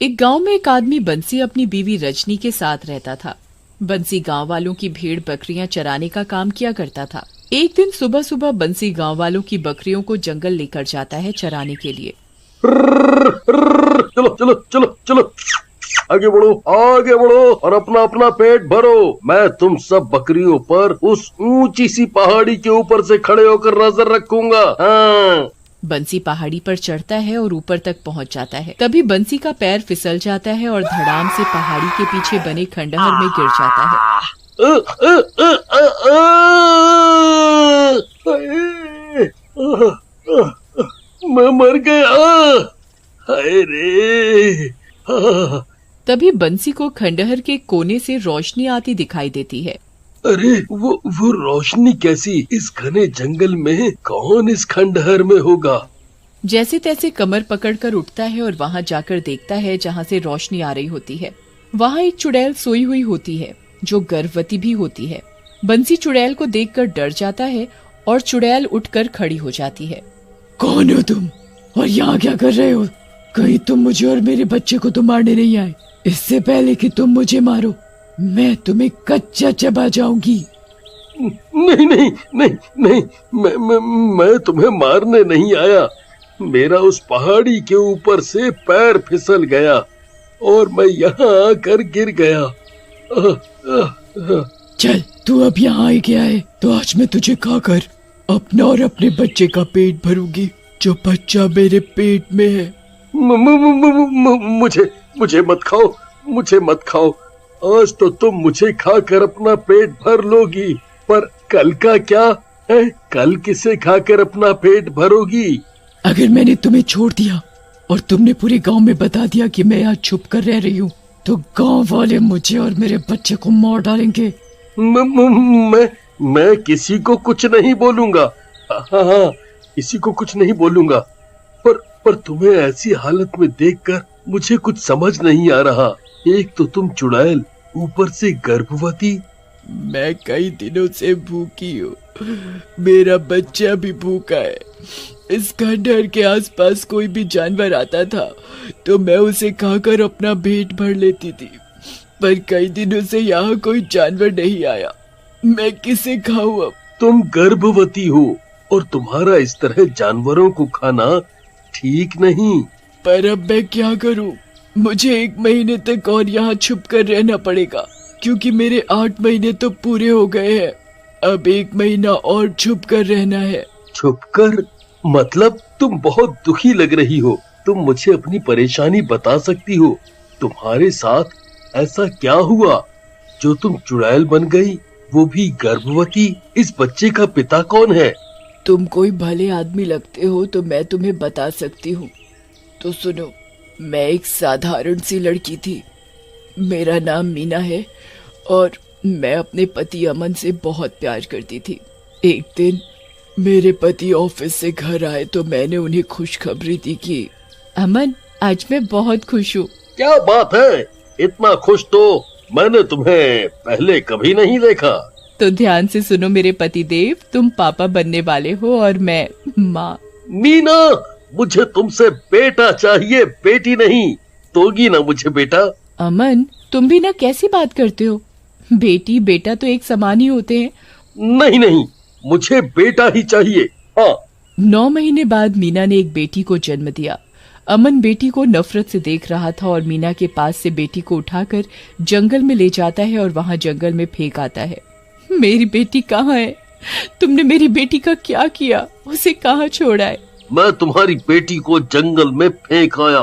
एक गांव में एक आदमी बंसी अपनी बीवी रजनी के साथ रहता था। बंसी गांव वालों की भेड़ बकरियां चराने का काम किया करता था। एक दिन सुबह सुबह बंसी गांव वालों की बकरियों को जंगल लेकर जाता है चराने के लिए। चलो चलो चलो चलो, आगे बढ़ो और अपना अपना पेट भरो। मैं तुम सब बकरियों पर उस ऊंची सी पहाड़ी के ऊपर से खड़े होकर नजर रखूंगा। हाँ। बंसी पहाड़ी पर चढ़ता है और ऊपर तक पहुंच जाता है। तभी बंसी का पैर फिसल जाता है और धड़ाम से पहाड़ी के पीछे बने खंडहर में गिर जाता है। मैं मर गया। हाय रे। तभी बंसी को खंडहर के कोने से रोशनी आती दिखाई देती है। अरे वो रोशनी कैसी? इस घने जंगल में कौन इस खंडहर में होगा? जैसे तैसे कमर पकड़कर उठता है और वहां जाकर देखता है जहां से रोशनी आ रही होती है। वहां एक चुड़ैल सोई हुई होती है जो गर्भवती भी होती है। बंसी चुड़ैल को देखकर डर जाता है और चुड़ैल उठकर खड़ी हो जाती है। कौन हो तुम और यहाँ क्या कर रहे हो? कहीं तुम मुझे और मेरे बच्चे को तो मारने नहीं आए? इससे पहले कि तुम मुझे मारो मैं तुम्हें कच्चा चबा जाऊंगी। नहीं नहीं नहीं नहीं, मैं तुम्हें मारने नहीं आया। मेरा उस पहाड़ी के ऊपर से पैर फिसल गया और मैं यहाँ आकर गिर गया। चल तू अब यहाँ आ गया है तो आज मैं तुझे खाकर अपना और अपने बच्चे का पेट भरूंगी जो बच्चा मेरे पेट में है। मुझे मत खाओ। आज तो तुम मुझे खाकर अपना पेट भर लोगी, पर कल का क्या है? कल किसे खाकर अपना पेट भरोगी? अगर मैंने तुम्हें छोड़ दिया और तुमने पूरे गांव में बता दिया कि मैं यहाँ छुप कर रह रही हूँ तो गांव वाले मुझे और मेरे बच्चे को मार डालेंगे। मैं किसी को कुछ नहीं बोलूंगा। हाँ, किसी को कुछ नहीं बोलूंगा। पर तुम्हें ऐसी हालत में देखकर मुझे कुछ समझ नहीं आ रहा। एक तो तुम चुड़ैल, ऊपर से गर्भवती। मैं कई दिनों से भूखी हूँ, मेरा बच्चा भी भूखा है। इस खंडहर के आसपास कोई भी जानवर आता था तो मैं उसे खाकर अपना पेट भर लेती थी, पर कई दिनों से यहाँ कोई जानवर नहीं आया। मैं किसे खाऊं अब? तुम गर्भवती हो और तुम्हारा इस तरह जानवरों को खाना ठीक नहीं। पर अब मैं क्या करूं? मुझे 1 महीने तक और यहाँ छुप कर रहना पड़ेगा क्योंकि मेरे 8 महीने तो पूरे हो गए हैं। अब 1 महीना और छुप कर रहना है। छुप कर मतलब? तुम बहुत दुखी लग रही हो। तुम मुझे अपनी परेशानी बता सकती हो? तुम्हारे साथ ऐसा क्या हुआ जो तुम चुड़ैल बन गई, वो भी गर्भवती? इस बच्चे का पिता कौन है? तुम कोई भले आदमी लगते हो तो मैं तुम्हें बता सकती हूँ। तो सुनो, मैं एक साधारण सी लड़की थी। मेरा नाम मीना है और मैं अपने पति अमन से बहुत प्यार करती थी। एक दिन मेरे पति ऑफिस से घर आए तो मैंने उन्हें खुशखबरी दी कि अमन, आज मैं बहुत खुश हूँ। क्या बात है? इतना खुश तो मैंने तुम्हें पहले कभी नहीं देखा। तो ध्यान से सुनो मेरे पति देव, तुम पापा बनने वाले हो और मैं माँ। मीना, मुझे तुमसे बेटा चाहिए, बेटी नहीं। दोगी ना मुझे बेटा? अमन, तुम भी ना कैसी बात करते हो? बेटी बेटा तो एक समान ही होते हैं। नहीं, मुझे बेटा ही चाहिए। हाँ। 9 महीने बाद मीना ने एक बेटी को जन्म दिया। अमन बेटी को नफरत से देख रहा था और मीना के पास से बेटी को उठाकर जंगल में ले जाता है और वहाँ जंगल में फेंक आता है। मेरी बेटी कहाँ है? तुमने मेरी बेटी का क्या किया? उसे कहाँ छोड़ा है? मैं तुम्हारी बेटी को जंगल में फेंक आया।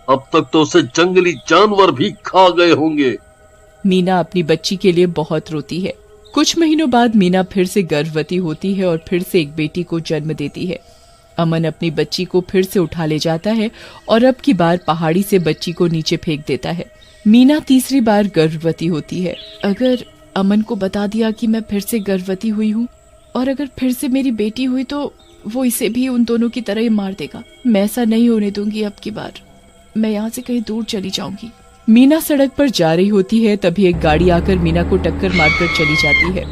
अब तक तो उसे जंगली जानवर भी खा गए होंगे। मीना अपनी बच्ची के लिए बहुत रोती है। कुछ महीनों बाद मीना फिर से गर्भवती होती है और फिर से एक बेटी को जन्म देती है। अमन अपनी बच्ची को फिर से उठा ले जाता है और अब की बार पहाड़ी से बच्ची को नीचे फेंक देता है। मीना तीसरी बार गर्भवती होती है। अगर अमन को बता दिया कि मैं फिर से गर्भवती हुई हूँ और अगर फिर से मेरी बेटी हुई तो वो इसे भी उन दोनों की तरह ही मार देगा। मैं ऐसा नहीं होने दूंगी। अब की बार मैं यहाँ से कहीं दूर चली जाऊंगी। मीना सड़क पर जा रही होती है, तभी एक गाड़ी आकर मीना को टक्कर मारकर चली जाती है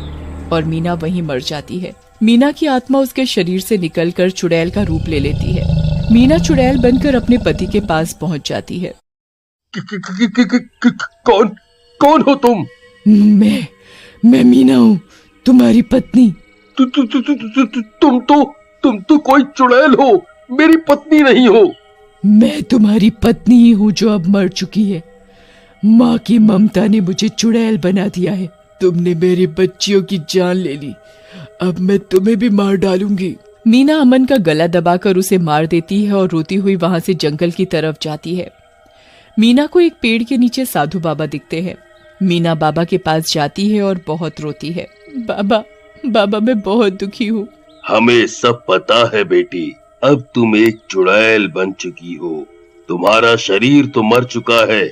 और मीना वहीं मर जाती है। मीना की आत्मा उसके शरीर से निकलकर चुड़ैल का रूप ले लेती है। मीना चुड़ैल बनकर अपने पति के पास पहुंच जाती है। कौन कौन हो तुम? मैं मीना हूँ, तुम्हारी पत्नी। तुम तो कोई चुड़ैल हो, मेरी पत्नी नहीं हो। मैं तुम्हारी पत्नी ही हूँ जो अब मर चुकी है। माँ की ममता ने मुझे चुड़ैल बना दिया है। तुमने मेरी बच्चियों की जान ले ली, अब मैं तुम्हें भी मार डालूंगी। मीना अमन का गला दबाकर उसे मार देती है और रोती हुई वहां से जंगल की तरफ जाती है। मीना को एक पेड़ के नीचे साधु बाबा दिखते हैं। मीना बाबा के पास जाती है और बहुत रोती है। बाबा मैं बहुत दुखी हूँ। हमें सब पता है बेटी, अब तुम एक चुड़ैल बन चुकी हो। तुम्हारा शरीर तो मर चुका है,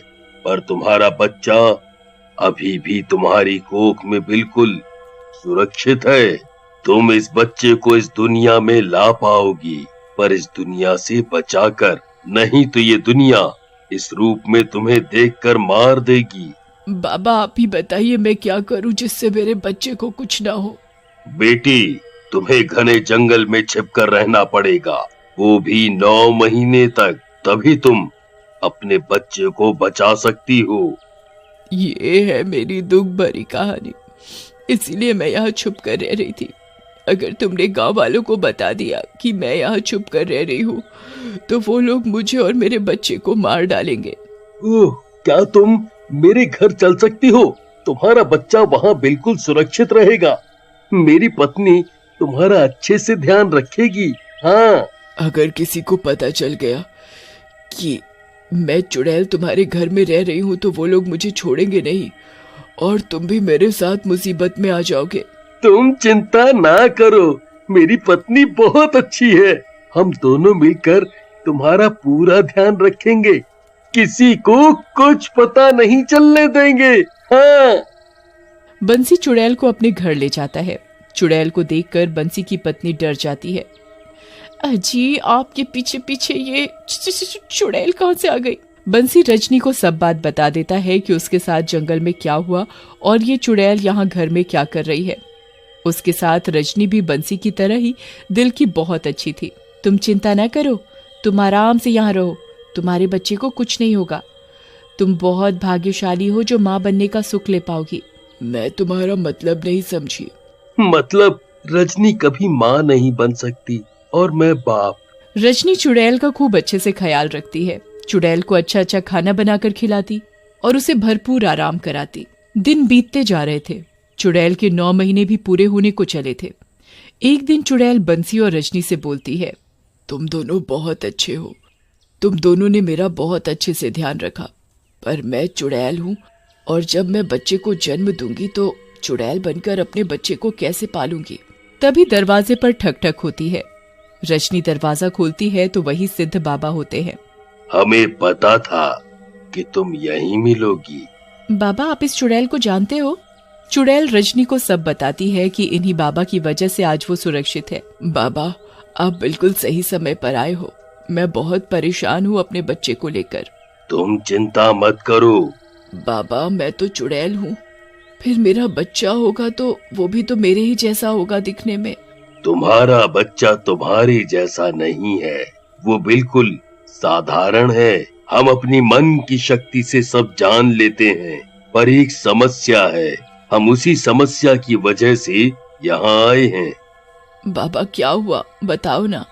पर तुम्हारा बच्चा अभी भी तुम्हारी कोख में बिल्कुल सुरक्षित है। तुम इस बच्चे को इस दुनिया में ला पाओगी, पर इस दुनिया से बचाकर, नहीं तो ये दुनिया इस रूप में तुम्हें देखकर मार देगी। बाबा आप ही बताइए मैं क्या करूं जिससे मेरे बच्चे को कुछ ना हो। बेटी, तुम्हें घने जंगल में छिपकर रहना पड़ेगा, वो भी 9 महीने तक, तभी तुम अपने बच्चे को बचा सकती हो। ये है मेरी दुख भरी कहानी, इसीलिए मैं यहाँ छुप कर रह रही थी। अगर तुमने गांव वालों को बता दिया कि मैं यहाँ छुप कर रह रही हूँ, तो वो लोग मुझे और मेरे बच्चे को मार डालेंगे। ओह, क्या तुम मेरे घर चल सकती हो? तुम्हारा बच्चा वहाँ बिल्कुल सुरक्षित रहेगा। मेरी पत्नी तुम्हारा अच्छे से ध्यान रखेगी। हाँ, अगर किसी को पता चल गया कि मैं चुड़ैल तुम्हारे घर में रह रही हूँ तो वो लोग मुझे छोड़ेंगे नहीं और तुम भी मेरे साथ मुसीबत में आ जाओगे। तुम चिंता ना करो, मेरी पत्नी बहुत अच्छी है। हम दोनों मिलकर तुम्हारा पूरा ध्यान रखेंगे, किसी को कुछ पता नहीं चलने देंगे। हाँ। बंसी चुड़ैल को अपने घर ले जाता है। चुड़ैल को देखकर बंसी की पत्नी डर जाती है। अजी, आपके पीछे पीछे ये चुड़ैल कहाँ से आ गई? बंसी रजनी को सब बात बता देता है कि उसके साथ जंगल में क्या हुआ और ये चुड़ैल यहाँ घर में क्या कर रही है। उसके साथ रजनी भी बंसी की तरह ही दिल की बहुत अच्छी थी। तुम चिंता न करो, तुम आराम से यहाँ रहो, तुम्हारे बच्चे को कुछ नहीं होगा। तुम बहुत भाग्यशाली हो जो माँ बनने का सुख ले पाओगी। मैं तुम्हारा मतलब नहीं समझी। मतलब रजनी कभी माँ नहीं बन सकती और मैं बाप। रजनी चुड़ैल का खूब अच्छे से ख्याल रखती है। चुड़ैल को अच्छा अच्छा खाना बनाकर खिलाती और उसे भरपूर आराम कराती। दिन बीतते जा रहे थे। चुड़ैल के 9 महीने भी पूरे होने को चले थे। एक दिन चुड़ैल बंसी और रजनी से बोलती है, तुम दोनों बहुत अच्छे हो, तुम दोनों ने मेरा बहुत अच्छे से ध्यान रखा, पर मैं चुड़ैल हूँ और जब मैं बच्चे को जन्म दूंगी तो चुड़ैल बनकर अपने बच्चे को कैसे पालूंगी। तभी दरवाजे पर ठक ठक होती है। रजनी दरवाजा खोलती है तो वही सिद्ध बाबा होते हैं। हमें पता था कि तुम यहीं मिलोगी। बाबा, आप इस चुड़ैल को जानते हो? चुड़ैल रजनी को सब बताती है कि इन्हीं बाबा की वजह से आज वो सुरक्षित है। बाबा, आप बिल्कुल सही समय पर आए हो। मैं बहुत परेशान हूँ अपने बच्चे को लेकर। तुम चिंता मत करो। बाबा, मैं तो चुड़ैल हूँ, फिर मेरा बच्चा होगा तो वो भी तो मेरे ही जैसा होगा दिखने में। तुम्हारा बच्चा तुम्हारे जैसा नहीं है, वो बिल्कुल साधारण है। हम अपनी मन की शक्ति से सब जान लेते हैं, पर एक समस्या है, हम उसी समस्या की वजह से यहाँ आए हैं। बाबा, क्या हुआ बताओ ना।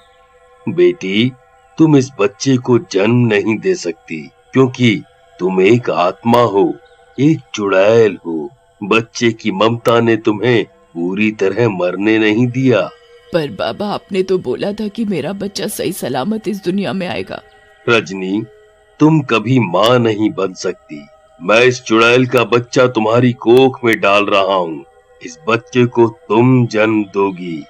बेटी, तुम इस बच्चे को जन्म नहीं दे सकती क्योंकि तुम एक आत्मा हो, एक चुड़ैल हो। बच्चे की ममता ने तुम्हें पूरी तरह मरने नहीं दिया। पर बाबा, आपने तो बोला था कि मेरा बच्चा सही सलामत इस दुनिया में आएगा। रजनी, तुम कभी माँ नहीं बन सकती। मैं इस चुड़ैल का बच्चा तुम्हारी कोख में डाल रहा हूँ। इस बच्चे को तुम जन्म दोगी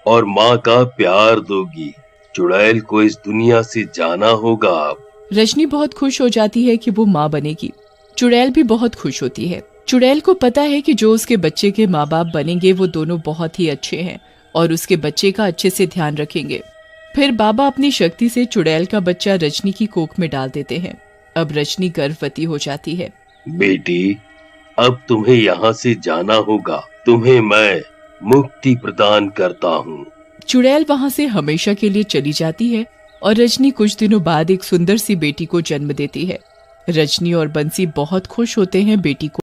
और माँ का प्यार दोगी। चुड़ैल को इस दुनिया से जाना होगा अब। रजनी बहुत खुश हो जाती है कि वो माँ बनेगी। चुड़ैल भी बहुत खुश होती है। चुड़ैल को पता है कि जो उसके बच्चे के माँ बाप बनेंगे वो दोनों बहुत ही अच्छे हैं और उसके बच्चे का अच्छे से ध्यान रखेंगे। फिर बाबा अपनी शक्ति से चुड़ैल का बच्चा रजनी की कोख में डाल देते हैं। अब रजनी गर्भवती हो जाती है। बेटी, अब तुम्हें यहाँ से जाना होगा। तुम्हें मैं मुक्ति प्रदान करता हूँ। चुड़ैल वहाँ से हमेशा के लिए चली जाती है और रजनी कुछ दिनों बाद एक सुंदर सी बेटी को जन्म देती है। रजनी और बंसी बहुत खुश होते हैं बेटी को